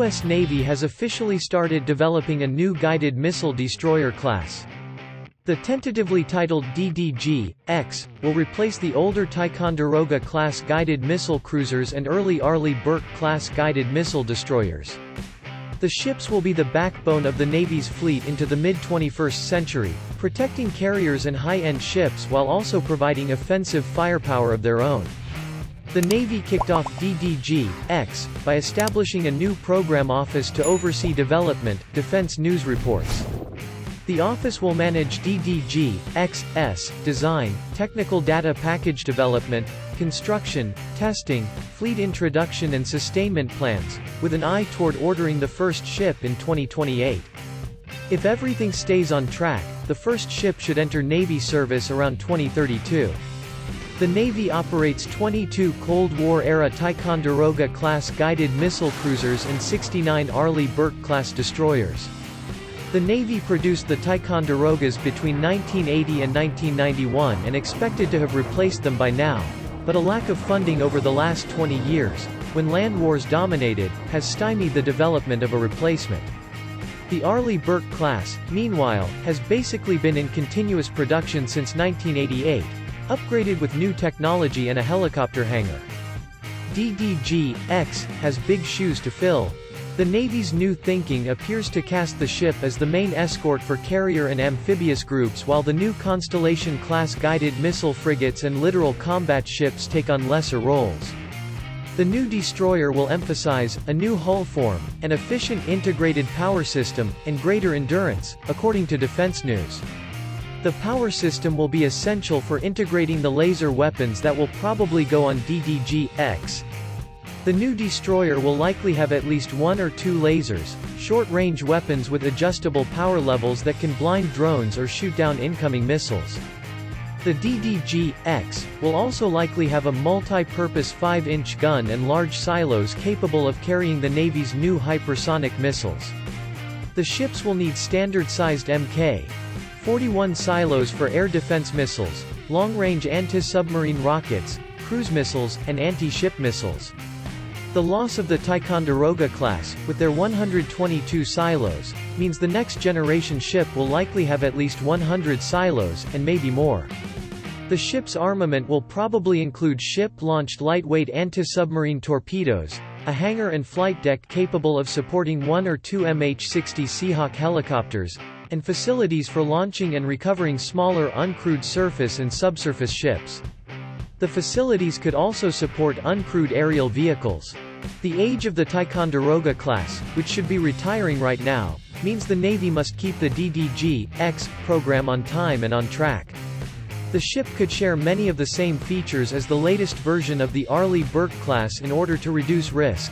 U.S. Navy has officially started developing a new guided missile destroyer class. The tentatively titled DDG-X will replace the older Ticonderoga-class guided missile cruisers and early Arleigh Burke-class guided missile destroyers. The ships will be the backbone of the Navy's fleet into the mid-21st century, protecting carriers and high-end ships while also providing offensive firepower of their own. The Navy kicked off DDG-X by establishing a new program office to oversee development, defense news reports. The office will manage DDG-X's design, technical data package development, construction, testing, fleet introduction and sustainment plans, with an eye toward ordering the first ship in 2028. If everything stays on track, the first ship should enter Navy service around 2032. The Navy operates 22 Cold War-era Ticonderoga-class guided missile cruisers and 69 Arleigh Burke-class destroyers. The Navy produced the Ticonderogas between 1980 and 1991 and expected to have replaced them by now, but a lack of funding over the last 20 years, when land wars dominated, has stymied the development of a replacement. The Arleigh Burke class, meanwhile, has basically been in continuous production since 1988, upgraded with new technology and a helicopter hangar. DDG-X has big shoes to fill. The Navy's new thinking appears to cast the ship as the main escort for carrier and amphibious groups, while the new Constellation-class guided missile frigates and littoral combat ships take on lesser roles. The new destroyer will emphasize a new hull form, an efficient integrated power system, and greater endurance, according to Defense News. The power system will be essential for integrating the laser weapons that will probably go on DDG-X. The new destroyer will likely have at least 1 or 2 lasers, short-range weapons with adjustable power levels that can blind drones or shoot down incoming missiles. The DDG-X will also likely have a multi-purpose 5-inch gun and large silos capable of carrying the Navy's new hypersonic missiles. The ships will need standard-sized Mk-41 silos for air defense missiles, long-range anti-submarine rockets, cruise missiles, and anti-ship missiles. The loss of the Ticonderoga class, with their 122 silos, means the next generation ship will likely have at least 100 silos, and maybe more. The ship's armament will probably include ship-launched lightweight anti-submarine torpedoes, a hangar and flight deck capable of supporting 1 or 2 MH-60 Seahawk helicopters, and facilities for launching and recovering smaller uncrewed surface and subsurface ships. The facilities could also support uncrewed aerial vehicles. The age of the Ticonderoga class, which should be retiring right now, means the Navy must keep the DDG-X program on time and on track. The ship could share many of the same features as the latest version of the Arleigh Burke class in order to reduce risk.